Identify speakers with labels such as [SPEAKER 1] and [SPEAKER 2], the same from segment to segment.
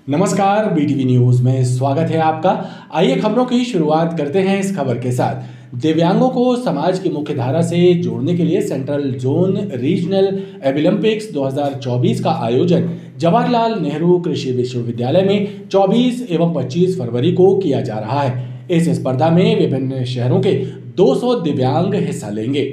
[SPEAKER 1] नमस्कार, BTV news में स्वागत है आपका। आइए खबरों की शुरुआत करते हैं इस खबर के साथ। दिव्यांगों को समाज की मुख्य धारा से जोड़ने के लिए सेंट्रल जोन रीजनल ओलंपिक्स 2024 का आयोजन जवाहरलाल नेहरू कृषि विश्वविद्यालय में 24 एवं 25 फरवरी को किया जा रहा है। इस स्पर्धा में विभिन्न शहरों के 200 दिव्यांग हिस्सा लेंगे।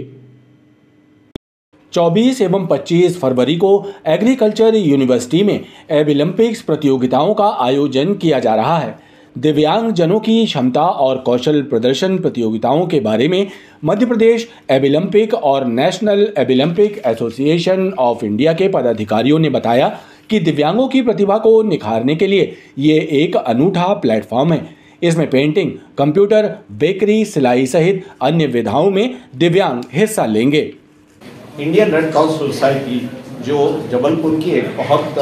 [SPEAKER 1] 24 एवं 25 फरवरी को एग्रीकल्चर यूनिवर्सिटी में ओलंपिक्स प्रतियोगिताओं का आयोजन किया जा रहा है। दिव्यांग जनों की क्षमता और कौशल प्रदर्शन प्रतियोगिताओं के बारे में मध्य प्रदेश ओलंपिक और national Olympic association of India के पदाधिकारियों ने बताया कि दिव्यांगों की प्रतिभा को निखारने के लिए ये एक अनूठा प्लेटफॉर्म है। इसमें पेंटिंग, कंप्यूटर, बेकरी, सिलाई सहित अन्य विधाओं में दिव्यांग हिस्सा लेंगे।
[SPEAKER 2] इंडियन रेड क्रॉस सोसाइटी जो जबलपुर की एक बहुत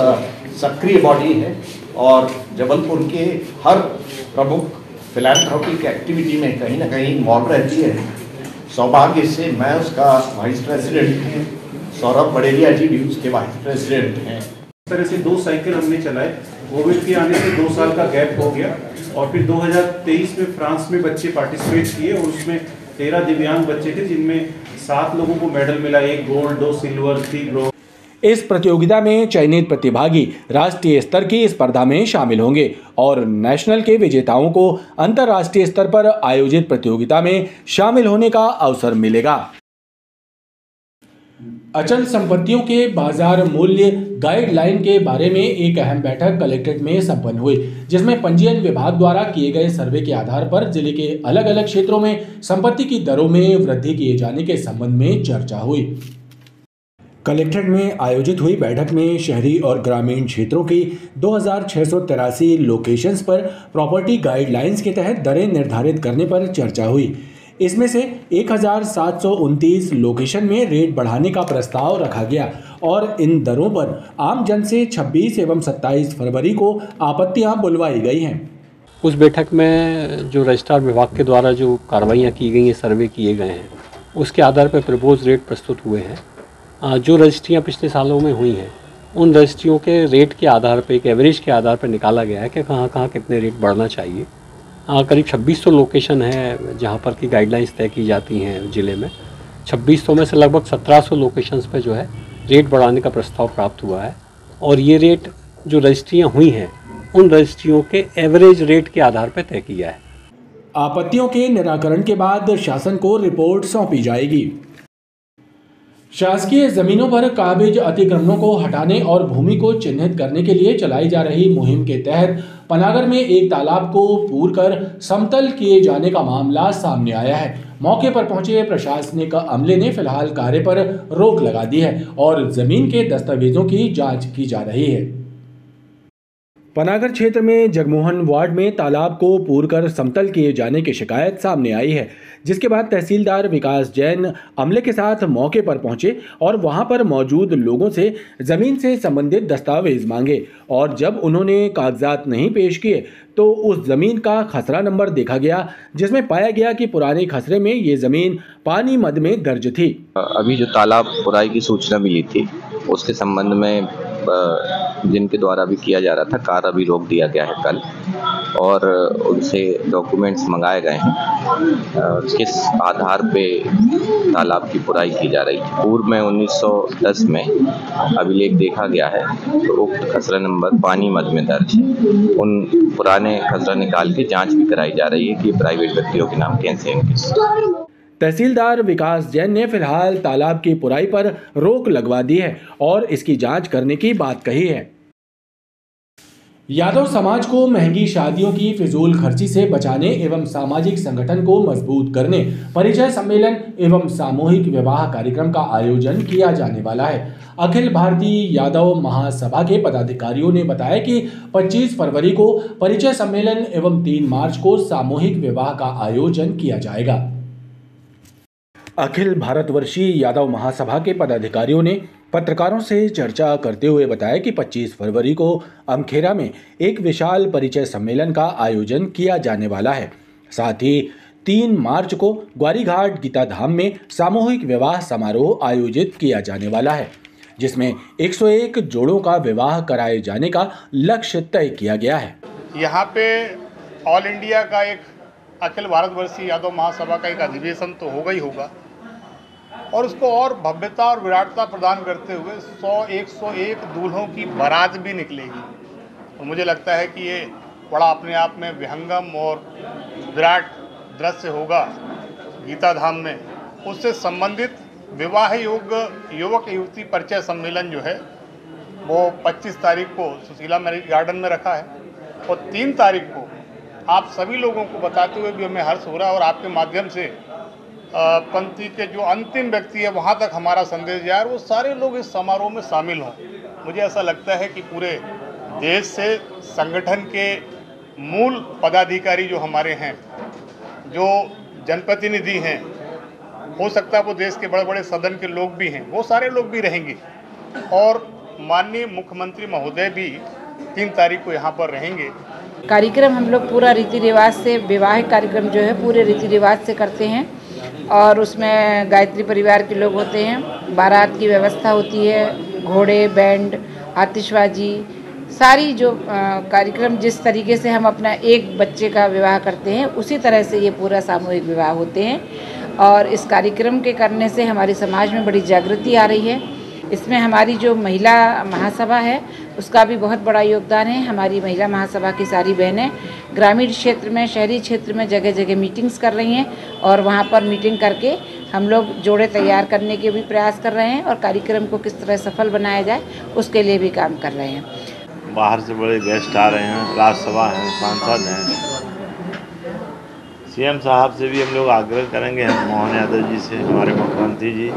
[SPEAKER 2] सक्रिय बॉडी है और जबलपुर के हर प्रमुख फिलैंथ्रोपिक एक्टिविटी में कहीं ना कहीं इन्वॉल्व रहती है। सौभाग्य से मैं उसका वाइस प्रेसिडेंट हूँ। सौरभ बड़ेलिया जी भी उसके वाइस प्रेसिडेंट हैं।
[SPEAKER 3] इस तरह से 2 साइकिल हमने चलाए। कोविड के आने से 2 साल का गैप हो गया और फिर 2023 में फ्रांस में बच्चे पार्टिसिपेट किए और उसमें 13 दिव्यांग बच्चे थे, जिनमें 7 लोगों को मेडल मिला, 1 गोल्ड, 2 सिल्वर, 3 ब्रोंज।
[SPEAKER 1] इस प्रतियोगिता में चयनित प्रतिभागी राष्ट्रीय स्तर की स्पर्धा में शामिल होंगे और नेशनल के विजेताओं को अंतर्राष्ट्रीय स्तर पर आयोजित प्रतियोगिता में शामिल होने का अवसर मिलेगा। अचल संपत्तियों के बाजार मूल्य गाइडलाइन के बारे में एक अहम बैठक कलेक्ट्रेट में संपन्न हुई, जिसमें पंजीयन विभाग द्वारा किए गए सर्वे के आधार पर जिले के अलग अलग क्षेत्रों में संपत्ति की दरों में वृद्धि किए जाने के संबंध में चर्चा हुई। कलेक्ट्रेट में आयोजित हुई बैठक में शहरी और ग्रामीण क्षेत्रों की 2683 लोकेशंस पर प्रॉपर्टी गाइडलाइंस के तहत दरें निर्धारित करने पर चर्चा हुई। इसमें से 1729 लोकेशन में रेट बढ़ाने का प्रस्ताव रखा गया और इन दरों पर आम जन से 26 एवं 27 फरवरी को आपत्तियां बुलवाई गई हैं।
[SPEAKER 4] उस बैठक में जो रजिस्ट्रार विभाग के द्वारा जो कार्रवाइयाँ की गई हैं, सर्वे किए गए हैं, उसके आधार पर प्रपोज रेट प्रस्तुत हुए हैं। जो रजिस्ट्रियाँ पिछले सालों में हुई हैं, उन रजिस्ट्रियों के रेट के आधार पर, एक एवरेज के आधार पर निकाला गया है कि कहाँ कहाँ कितने रेट बढ़ना चाहिए। करीब 2600 लोकेशन है जहाँ पर की गाइडलाइंस तय की जाती हैं ज़िले में। 2600 में से लगभग 1700 लोकेशंस पे जो है रेट बढ़ाने का प्रस्ताव प्राप्त हुआ है और ये रेट जो रजिस्ट्रियाँ हुई हैं, उन रजिस्ट्रियों के एवरेज रेट के आधार पर तय किया है।
[SPEAKER 1] आपत्तियों के निराकरण के बाद शासन को रिपोर्ट सौंपी जाएगी। शासकीय जमीनों पर काबिज अतिक्रमणों को हटाने और भूमि को चिन्हित करने के लिए चलाई जा रही मुहिम के तहत पनागर में एक तालाब को पूरकर समतल किए जाने का मामला सामने आया है। मौके पर पहुंचे प्रशासनिक अमले ने फिलहाल कार्य पर रोक लगा दी है और जमीन के दस्तावेजों की जांच की जा रही है। पनागर क्षेत्र में जगमोहन वार्ड में तालाब को पूरकर समतल किए जाने की शिकायत सामने आई है, जिसके बाद तहसीलदार विकास जैन अमले के साथ मौके पर पहुंचे और वहां पर मौजूद लोगों से जमीन से संबंधित दस्तावेज मांगे और जब उन्होंने कागजात नहीं पेश किए तो उस जमीन का खसरा नंबर देखा गया, जिसमें पाया गया कि पुराने खसरे में ये जमीन पानी मद में दर्ज थी।
[SPEAKER 5] अभी जो तालाब पुराई की सूचना मिली थी उसके संबंध में जिनके द्वारा भी किया जा रहा था, कार्य अभी रोक दिया गया है कल और उनसे डॉक्यूमेंट्स मंगाए गए हैं। किस आधार पे तालाब की पुराई की जा रही है। पूर्व में 1910 में अभिलेख देखा गया है तो उक्त खसरा नंबर पानी मद में दर्ज है। उन पुराने खसरा निकाल के जांच भी कराई जा रही है कि प्राइवेट व्यक्तियों के नाम कैसे हैं।
[SPEAKER 1] तहसीलदार विकास जैन ने फिलहाल तालाब की पुराई पर रोक लगवा दी है और इसकी जांच करने की बात कही है। यादव समाज को महंगी शादियों की फिजूल खर्ची से बचाने एवं सामाजिक संगठन को मजबूत करने परिचय सम्मेलन एवं सामूहिक विवाह कार्यक्रम का आयोजन किया जाने वाला है। अखिल भारतीय यादव महासभा के पदाधिकारियों ने बताया कि 25 फरवरी को परिचय सम्मेलन एवं 3 मार्च को सामूहिक विवाह का आयोजन किया जाएगा। अखिल भारतवर्षीय यादव महासभा के पदाधिकारियों ने पत्रकारों से चर्चा करते हुए बताया कि 25 फरवरी को अमखेरा में एक विशाल परिचय सम्मेलन का आयोजन किया जाने वाला है। साथ ही 3 मार्च को ग्वारीघाट गीता धाम में सामूहिक विवाह समारोह आयोजित किया जाने वाला है, जिसमें 101 जोड़ों का विवाह कराए जाने का लक्ष्य तय किया गया है।
[SPEAKER 6] यहाँ पे ऑल इंडिया का एक अखिल भारतवर्षीय यादव महासभा का एक अधिवेशन तो होगा ही होगा, और उसको और भव्यता और विराटता प्रदान करते हुए 101 दूल्हों की बारात भी निकलेगी। और मुझे लगता है कि ये बड़ा अपने आप में विहंगम और विराट दृश्य होगा गीता धाम में। उससे संबंधित विवाह योग्य युवक युवती परिचय सम्मेलन जो है वो 25 तारीख को सुशीला मैरिज गार्डन में रखा है, और 3 तारीख को आप सभी लोगों को बताते हुए भी हमें हर्ष हो रहा है, और आपके माध्यम से पंक्ति के जो अंतिम व्यक्ति है वहाँ तक हमारा संदेश जाए, वो सारे लोग इस समारोह में शामिल हों। मुझे ऐसा लगता है कि पूरे देश से संगठन के मूल पदाधिकारी जो हमारे हैं, जो जनप्रतिनिधि हैं, हो सकता है वो देश के बड़े बड़े सदन के लोग भी हैं, वो सारे लोग भी रहेंगे, और माननीय मुख्यमंत्री महोदय भी 3 तारीख को यहाँ पर रहेंगे।
[SPEAKER 7] कार्यक्रम हम लोग पूरा रीति रिवाज से, वैवाहिक कार्यक्रम जो है पूरे रीति रिवाज से करते हैं, और उसमें गायत्री परिवार के लोग होते हैं, बारात की व्यवस्था होती है, घोड़े, बैंड, आतिशबाजी, सारी जो कार्यक्रम जिस तरीके से हम अपना एक बच्चे का विवाह करते हैं उसी तरह से ये पूरा सामूहिक विवाह होते हैं। और इस कार्यक्रम के करने से हमारे समाज में बड़ी जागृति आ रही है। इसमें हमारी जो महिला महासभा है उसका भी बहुत बड़ा योगदान है। हमारी महिला महासभा की सारी बहनें ग्रामीण क्षेत्र में, शहरी क्षेत्र में जगह जगह मीटिंग्स कर रही हैं, और वहाँ पर मीटिंग करके हम लोग जोड़े तैयार करने के भी प्रयास कर रहे हैं, और कार्यक्रम को किस तरह सफल बनाया जाए उसके लिए भी काम कर रहे हैं।
[SPEAKER 8] बाहर से बड़े गेस्ट आ रहे हैं, राज्यसभा हैं, सांसद हैं। सीएम साहब से भी हम लोग आग्रह करेंगे, हम मोहन यादव जी से, हमारे मुख्यमंत्री जी,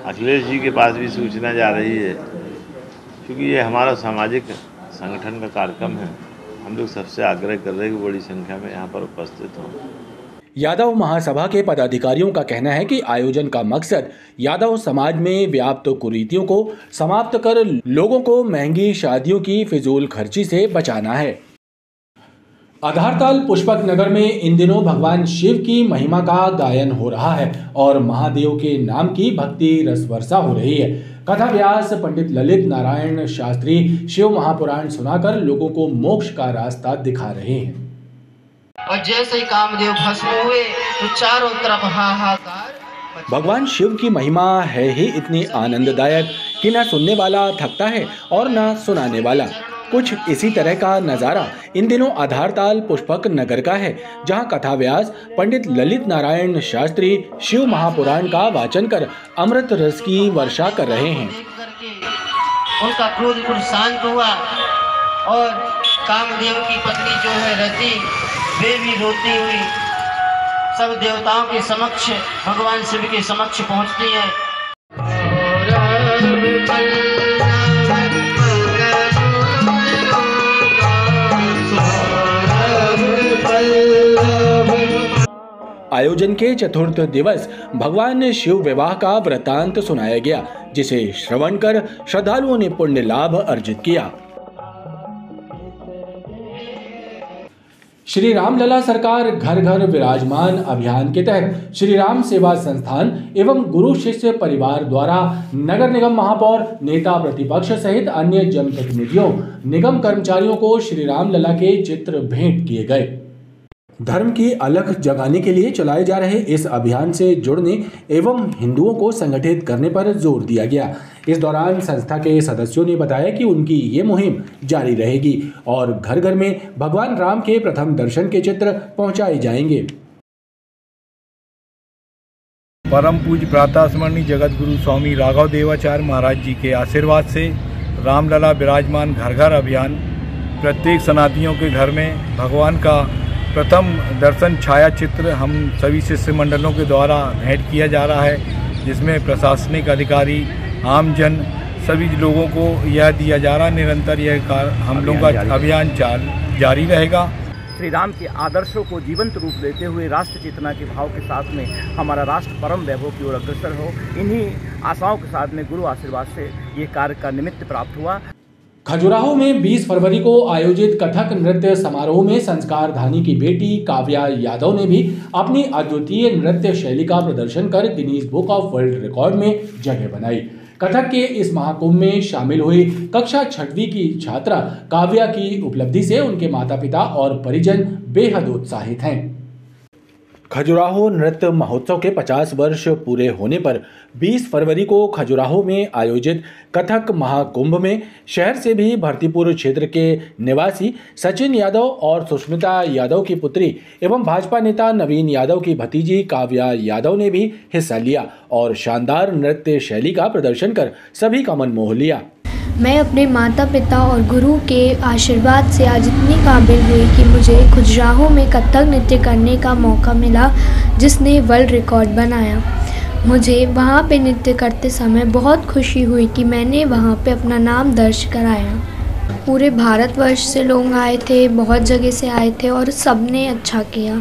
[SPEAKER 8] अखिलेश जी के पास भी सूचना जा रही है, क्योंकि ये हमारा सामाजिक संगठन का कार्यक्रम है। हम लोग सबसे आग्रह कर रहे हैं कि बड़ी संख्या में यहाँ पर उपस्थित हों।
[SPEAKER 1] यादव महासभा के पदाधिकारियों का कहना है कि आयोजन का मकसद यादव समाज में व्याप्त कुरीतियों को समाप्त कर लोगों को महंगी शादियों की फिजूल खर्ची से बचाना है। आधारताल पुष्पक नगर में इन दिनों भगवान शिव की महिमा का गायन हो रहा है और महादेव के नाम की भक्ति रसवर्षा हो रही है। कथा व्यास पंडित ललित नारायण शास्त्री शिव महापुराण सुनाकर लोगों को मोक्ष का रास्ता दिखा रहे हैं।
[SPEAKER 9] और जैसे ही कामदेव भस्म हुए तो चारों तरफ हाहाकार।
[SPEAKER 1] भगवान शिव की महिमा है ही इतनी आनंददायक कि न सुनने वाला थकता है और न सुनाने वाला। कुछ इसी तरह का नज़ारा इन दिनों आधारताल पुष्पक नगर का है, जहां कथा व्यास पंडित ललित नारायण शास्त्री शिव महापुराण का वाचन कर अमृत रस की वर्षा कर रहे हैं।
[SPEAKER 9] उनका क्रोध शांत हुआ और कामदेव की पत्नी जो है रति, वे भी रोती हुई सब देवताओं के समक्ष, भगवान शिव के समक्ष पहुंचती है।
[SPEAKER 1] आयोजन के चतुर्थ दिवस भगवान शिव विवाह का वृतांत सुनाया गया, जिसे श्रवण कर श्रद्धालुओं ने पुण्य लाभ अर्जित किया। श्री राम लला सरकार घर घर विराजमान अभियान के तहत श्री राम सेवा संस्थान एवं गुरु शिष्य परिवार द्वारा नगर निगम महापौर, नेता प्रतिपक्ष सहित अन्य जनप्रतिनिधियों, निगम कर्मचारियों को श्री राम लला के चित्र भेंट किए गए। धर्म की अलख जगाने के लिए चलाए जा रहे इस अभियान से जुड़ने एवं हिंदुओं को संगठित करने पर जोर दिया गया। इस दौरान संस्था के सदस्यों ने बताया कि उनकी ये मुहिम जारी रहेगी और घर घर में भगवान राम के प्रथम दर्शन के चित्र पहुंचाए जाएंगे।
[SPEAKER 10] परम पूज्य प्रातः स्मरणीय जगत गुरु स्वामी राघव देवाचार्य महाराज जी के आशीर्वाद से रामलला विराजमान घर घर अभियान प्रत्येक सनातनियों के घर में भगवान का प्रथम दर्शन छाया चित्र हम सभी शिष्य मंडलों के द्वारा भेंट किया जा रहा है, जिसमें प्रशासनिक अधिकारी, आमजन सभी लोगों को यह दिया जा रहा है। निरंतर यह हम लोगों का अभियान जारी रहेगा।
[SPEAKER 11] श्री राम के आदर्शों को जीवंत रूप देते हुए राष्ट्र चेतना के भाव के साथ में हमारा राष्ट्र परम वैभव की ओर अग्रसर हो, इन्हीं आशाओं के साथ में गुरु आशीर्वाद से ये कार्य का निमित्त प्राप्त हुआ।
[SPEAKER 1] खजुराहो में 20 फरवरी को आयोजित कथक नृत्य समारोह में संस्कार धानी की बेटी काव्या यादव ने भी अपनी अद्वितीय नृत्य शैली का प्रदर्शन कर Guinness book of world record में जगह बनाई। कथक के इस महाकुंभ में शामिल हुई कक्षा 6वीं की छात्रा काव्या की उपलब्धि से उनके माता पिता और परिजन बेहद उत्साहित हैं। खजुराहो नृत्य महोत्सव के 50 वर्ष पूरे होने पर 20 फरवरी को खजुराहो में आयोजित कथक महाकुंभ में शहर से भी भरतीपुर क्षेत्र के निवासी सचिन यादव और सुष्मिता यादव की पुत्री एवं भाजपा नेता नवीन यादव की भतीजी काव्या यादव ने भी हिस्सा लिया और शानदार नृत्य शैली का प्रदर्शन कर सभी का मन मोह लिया।
[SPEAKER 12] मैं अपने माता पिता और गुरु के आशीर्वाद से आज इतनी काबिल हुई कि मुझे खजुराहो में कथक नृत्य करने का मौका मिला, जिसने वर्ल्ड रिकॉर्ड बनाया। मुझे वहाँ पे नृत्य करते समय बहुत खुशी हुई कि मैंने वहाँ पे अपना नाम दर्ज कराया। पूरे भारतवर्ष से लोग आए थे, बहुत जगह से आए थे और सब ने अच्छा किया।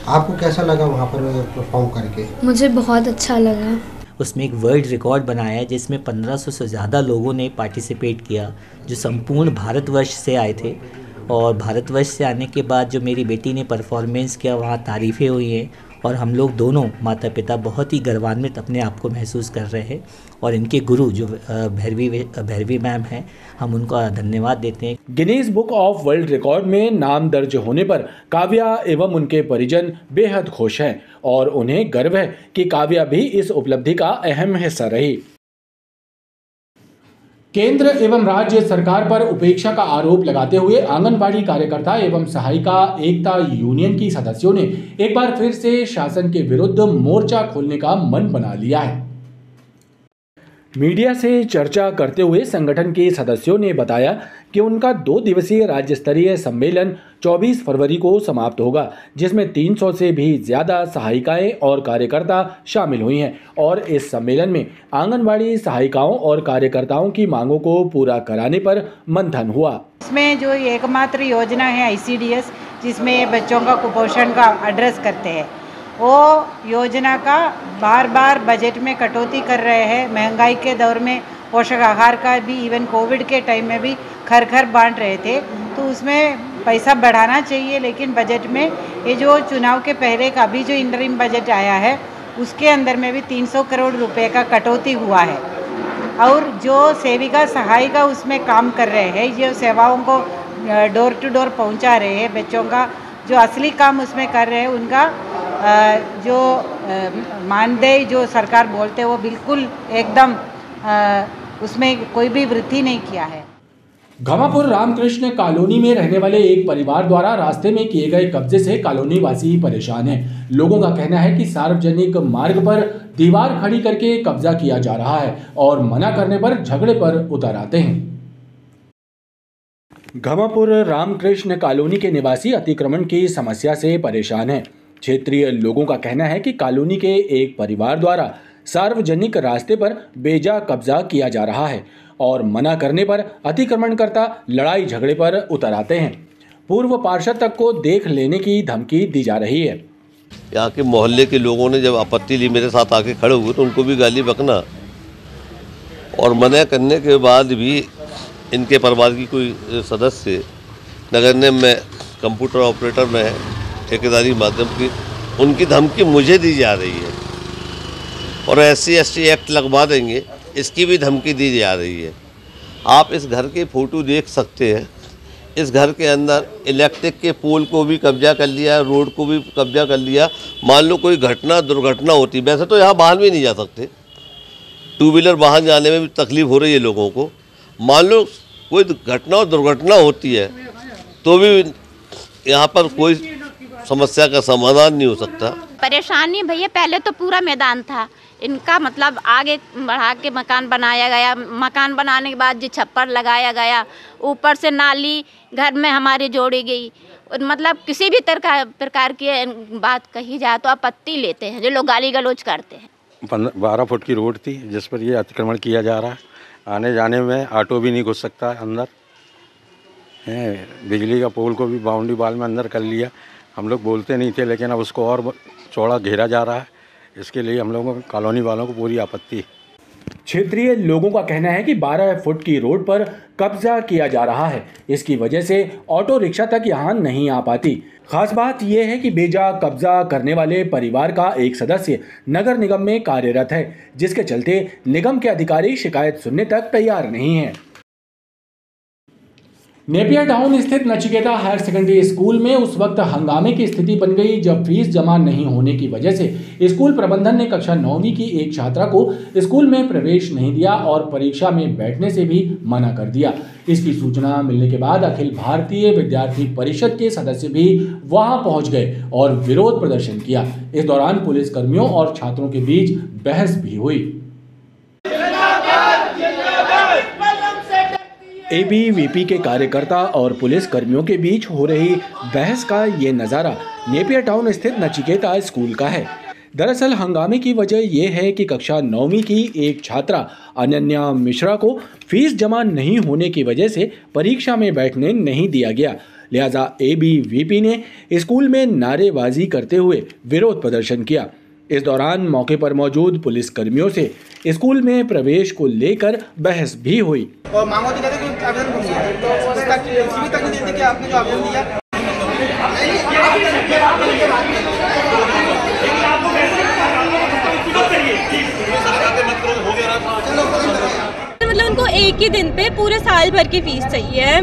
[SPEAKER 13] आपको कैसा लगा वहाँ पर परफॉर्म करके? मुझे
[SPEAKER 12] बहुत अच्छा लगा।
[SPEAKER 14] उसमें एक वर्ल्ड रिकॉर्ड बनाया है जिसमें 1500 से ज़्यादा लोगों ने पार्टिसिपेट किया, जो संपूर्ण भारतवर्ष से आए थे। और भारतवर्ष से आने के बाद जो मेरी बेटी ने परफॉर्मेंस किया, वहाँ तारीफ़ें हुई हैं और हम लोग दोनों माता पिता बहुत ही गौरवान्वित अपने आप को महसूस कर रहे हैं। और इनके गुरु जो भैरवी मैम हैं, हम उनका धन्यवाद देते हैं।
[SPEAKER 1] Guinness book of world record में नाम दर्ज होने पर काव्या एवं उनके परिजन बेहद खुश हैं और उन्हें गर्व है कि काव्या भी इस उपलब्धि का अहम हिस्सा रही। केंद्र एवं राज्य सरकार पर उपेक्षा का आरोप लगाते हुए आंगनबाड़ी कार्यकर्ता एवं सहायिका एकता यूनियन की सदस्यों ने एक बार फिर से शासन के विरुद्ध मोर्चा खोलने का मन बना लिया है। मीडिया से चर्चा करते हुए संगठन के सदस्यों ने बताया कि उनका 2 दिवसीय राज्य स्तरीय सम्मेलन 24 फरवरी को समाप्त होगा, जिसमें 300 से भी ज़्यादा सहायिकाएं और कार्यकर्ता शामिल हुई हैं और इस सम्मेलन में आंगनबाड़ी सहायिकाओं और कार्यकर्ताओं की मांगों को पूरा कराने पर मंथन हुआ।
[SPEAKER 7] इसमें जो एकमात्र योजना है ICDS, जिसमें बच्चों का कुपोषण का एड्रेस करते हैं, वो योजना का बार बार बजट में कटौती कर रहे हैं। महंगाई के दौर में पोषक आहार का भी इवन कोविड के टाइम में भी घर घर बांट रहे थे, तो उसमें पैसा बढ़ाना चाहिए। लेकिन बजट में ये जो चुनाव के पहले का भी जो इंटरिम बजट आया है, उसके अंदर में भी 300 करोड़ रुपए का कटौती हुआ है। और जो सेविका सहायिका उसमें काम कर रहे हैं, जो सेवाओं को डोर टू डोर पहुंचा रहे हैं, बच्चों का जो असली काम उसमें कर रहे हैं, उनका जो मानदेय जो सरकार बोलते हैं वो बिल्कुल एकदम उसमें कोई भी वृद्धि नहीं किया है।
[SPEAKER 1] घमापुर रामकृष्ण कॉलोनी में रहने वाले एक परिवार द्वारा रास्ते में किए गए कब्जे से कॉलोनी वासी परेशान हैं। लोगों का कहना है कि सार्वजनिक मार्ग पर दीवार खड़ी करके कब्जा किया जा रहा है और मना करने पर झगड़े पर उतर आते हैं। घमापुर रामकृष्ण कॉलोनी के निवासी अतिक्रमण की समस्या से परेशान हैं। क्षेत्रीय लोगों का कहना है कि कॉलोनी के एक परिवार द्वारा सार्वजनिक रास्ते पर बेजा कब्जा किया जा रहा है और मना करने पर अतिक्रमणकर्ता लड़ाई झगड़े पर उतर आते हैं। पूर्व पार्षद तक को देख लेने की धमकी दी जा रही है।
[SPEAKER 15] यहाँ के मोहल्ले के लोगों ने जब आपत्ति ली, मेरे साथ आके खड़े हुए, तो उनको भी गाली बकना और मना करने के बाद भी इनके परिवार की कोई सदस्य नगर निगम में कंप्यूटर ऑपरेटर में है, ठेकेदारी माध्यम की, उनकी धमकी मुझे दी जा रही है और SC/ST एक्ट लगवा देंगे, इसकी भी धमकी दी जा रही है। आप इस घर के फोटो देख सकते हैं। इस घर के अंदर इलेक्ट्रिक के पोल को भी कब्जा कर लिया, रोड को भी कब्जा कर लिया। मान लो कोई दुर्घटना होती, वैसे तो यहाँ वाहन भी नहीं जा सकते, 2 व्हीलर वाहन जाने में भी तकलीफ हो रही है लोगों को। मान लो कोई घटना और दुर्घटना होती है तो भी यहाँ पर कोई समस्या का समाधान नहीं हो सकता।
[SPEAKER 16] परेशानी भैया, पहले तो पूरा मैदान था, इनका मतलब आगे बढ़ा के मकान बनाया गया। मकान बनाने के बाद जो छप्पर लगाया गया, ऊपर से नाली घर में हमारे जोड़ी गई। मतलब किसी भी प्रकार की बात कही जाए तो आपत्ति लेते हैं जो लोग गाली गलौज करते हैं।
[SPEAKER 17] 12 फुट की रोड थी जिस पर ये अतिक्रमण किया जा रहा है। आने जाने में ऑटो भी नहीं घुस सकता अंदर है। बिजली का पोल को भी बाउंड्री वाल में अंदर कर लिया। हम लोग बोलते नहीं थे, लेकिन अब उसको और चौड़ा घेरा जा रहा है। इसके लिए हम लोगों को कॉलोनी वालों को पूरी आपत्ति है।
[SPEAKER 1] क्षेत्रीय लोगों का कहना है कि 12 फुट की रोड पर कब्जा किया जा रहा है। इसकी वजह से ऑटो रिक्शा तक यहां नहीं आ पाती। खास बात यह है कि बेजा कब्जा करने वाले परिवार का एक सदस्य नगर निगम में कार्यरत है, जिसके चलते निगम के अधिकारी शिकायत सुनने तक तैयार नहीं हैं। नेपियर टाउन स्थित नचिकेता हायर सेकेंडरी स्कूल में उस वक्त हंगामे की स्थिति बन गई जब फीस जमा नहीं होने की वजह से स्कूल प्रबंधन ने कक्षा 9वीं की एक छात्रा को स्कूल में प्रवेश नहीं दिया और परीक्षा में बैठने से भी मना कर दिया। इसकी सूचना मिलने के बाद अखिल भारतीय विद्यार्थी परिषद के सदस्य भी वहां पहुंच गए और विरोध प्रदर्शन किया। इस दौरान पुलिसकर्मियों और छात्रों के बीच बहस भी हुई। एबीवीपी के कार्यकर्ता और पुलिस कर्मियों के बीच हो रही बहस का ये नज़ारा नेपियर टाउन स्थित नचिकेता स्कूल का है। दरअसल हंगामे की वजह यह है कि कक्षा 9वीं की एक छात्रा अनन्या मिश्रा को फीस जमा नहीं होने की वजह से परीक्षा में बैठने नहीं दिया गया। लिहाजा एबीवीपी ने स्कूल में नारेबाजी करते हुए विरोध प्रदर्शन किया। इस दौरान मौके पर मौजूद पुलिस कर्मियों से स्कूल में प्रवेश को लेकर बहस भी हुई।
[SPEAKER 18] और मांगोती कहते कि आवेदन कौन दिया तो उसका सीवी तक नहीं देते कि आपने जो आवेदन दिया
[SPEAKER 19] मतलब उनको एक ही दिन पे पूरे साल भर की फीस चाहिए है।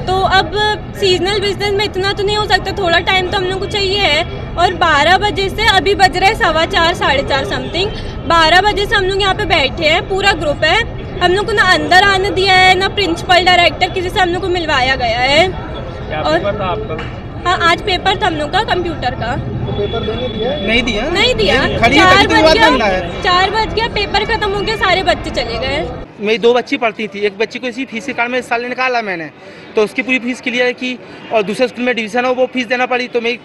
[SPEAKER 19] तो अब सीजनल बिजनेस में इतना तो नहीं हो सकता, थोड़ा टाइम तो हम लोग को चाहिए है। और 12 बजे से अभी बज रहे 4:15 4:30 समथिंग, 12 बजे से हम लोग यहाँ पे बैठे हैं, पूरा ग्रुप है। हम लोग को ना अंदर आने दिया है ना प्रिंसिपल डायरेक्टर किसी से हम लोग को मिलवाया गया है। और पेपर था आपका? हाँ आज पेपर था हम लोग का कंप्यूटर का। तो पेपर देने दिया? नहीं दिया 4 बज गया, पेपर खत्म हो गया, सारे बच्चे चले गए।
[SPEAKER 18] मेरी 2 बच्ची पढ़ती थी, एक बच्ची को इसी फीस के कारण में इस साल निकाला मैंने, तो उसकी पूरी फीस क्लियर की। और दूसरे स्कूल में डिवीज़न हो वो फीस देना पड़ी, तो मेरी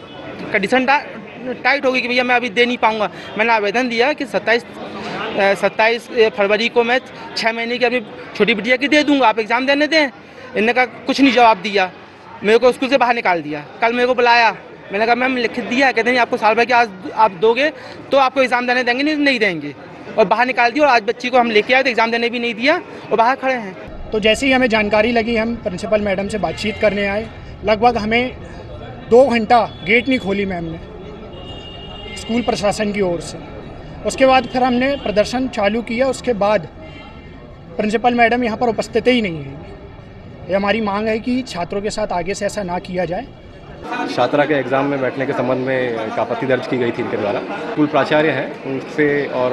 [SPEAKER 18] कंडीशन टाइट हो गई कि भैया मैं अभी दे नहीं पाऊँगा। मैंने आवेदन दिया कि 27 फरवरी को मैं 6 महीने की अपनी छोटी बिटिया की दे दूँगा, आप एग्ज़ाम देने दें। इन्होंने कहा कुछ नहीं जवाब दिया, मेरे को स्कूल से बाहर निकाल दिया। कल मेरे को बुलाया, मैंने कहा मैम लिखित दिया, कहते नहीं आपको साल भर के आज आप दोगे तो आपको एग्ज़ाम देने देंगे, नहीं देंगे। और बाहर निकाल दिया और आज बच्ची को हम लेके आए तो एग्ज़ाम देने भी नहीं दिया और बाहर खड़े हैं।
[SPEAKER 20] तो जैसे ही हमें जानकारी लगी हम प्रिंसिपल मैडम से बातचीत करने आए। लगभग हमें 2 घंटा गेट नहीं खोली मैम ने स्कूल प्रशासन की ओर से। उसके बाद फिर हमने प्रदर्शन चालू किया। उसके बाद प्रिंसिपल मैडम यहाँ पर उपस्थित ही नहीं है। ये हमारी मांग है कि छात्रों के साथ आगे से ऐसा ना किया जाए।
[SPEAKER 21] छात्रा के एग्ज़ाम में बैठने के संबंध में एक आपत्ति दर्ज की गई थी इनके द्वारा। स्कूल प्राचार्य हैं उनसे और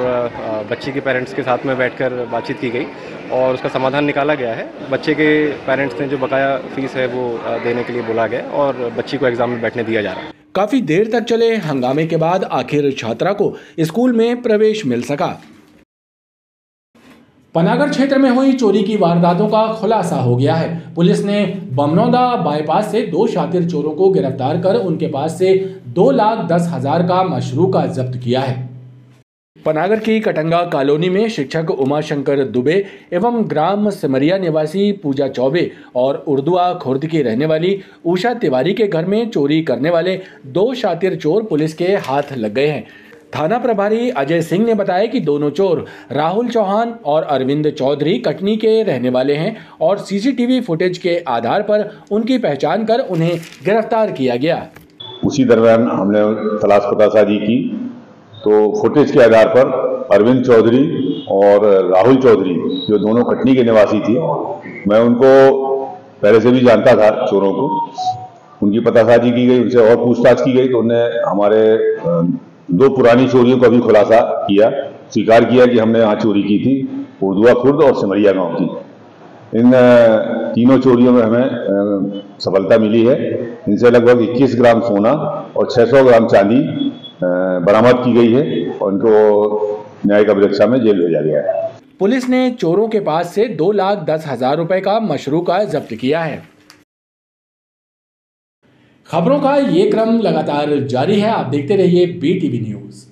[SPEAKER 21] बच्ची के पेरेंट्स के साथ में बैठकर बातचीत की गई और उसका समाधान निकाला गया है। बच्चे के पेरेंट्स ने जो बकाया फीस है वो देने के लिए बोला गया और बच्ची को एग्ज़ाम में बैठने दिया जा रहा है।
[SPEAKER 1] काफ़ी देर तक चले हंगामे के बाद आखिर छात्रा को स्कूल में प्रवेश मिल सका। पनागर क्षेत्र में हुई चोरी की वारदातों का खुलासा हो गया है। पुलिस ने बमनौदा बाईपास से 2 शातिर चोरों को गिरफ्तार कर उनके पास से 2,10,000 का मशरूका जब्त किया है। पनागर की कटंगा कॉलोनी में शिक्षक उमाशंकर दुबे एवं ग्राम सिमरिया निवासी पूजा चौबे और उर्दुआ खुर्द की रहने वाली उषा तिवारी के घर में चोरी करने वाले 2 शातिर चोर पुलिस के हाथ लग गए हैं। थाना प्रभारी अजय सिंह ने बताया कि दोनों चोर राहुल चौहान और अरविंद चौधरी कटनी के रहने वाले हैं और सीसीटीवी फुटेज के आधार पर उनकी पहचान कर उन्हें गिरफ्तार किया गया।
[SPEAKER 22] उसी दरमियान हमने तलाश पतासाजी की तो फुटेज के आधार पर अरविंद चौधरी और राहुल चौधरी जो दोनों कटनी के निवासी थी, मैं उनको पहले से भी जानता था चोरों को। उनकी पतासाजी की गई, उनसे और पूछताछ की गई तो उन्हें हमारे 2 पुरानी चोरियों का भी खुलासा किया, स्वीकार किया कि हमने यहाँ चोरी की थी, उर्दुआ खुर्द और सिमरिया गांव की। इन तीनों चोरियों में हमें सफलता मिली है। इनसे लगभग 21 ग्राम सोना और 600 ग्राम चांदी बरामद की गई है और इनको न्यायिक अभिरक्षा में जेल भेजा गया है।
[SPEAKER 1] पुलिस ने चोरों के पास से 2,10,000 रुपए का मशरूका जब्त किया है। खबरों का ये क्रम लगातार जारी है। आप देखते रहिए BTV न्यूज़।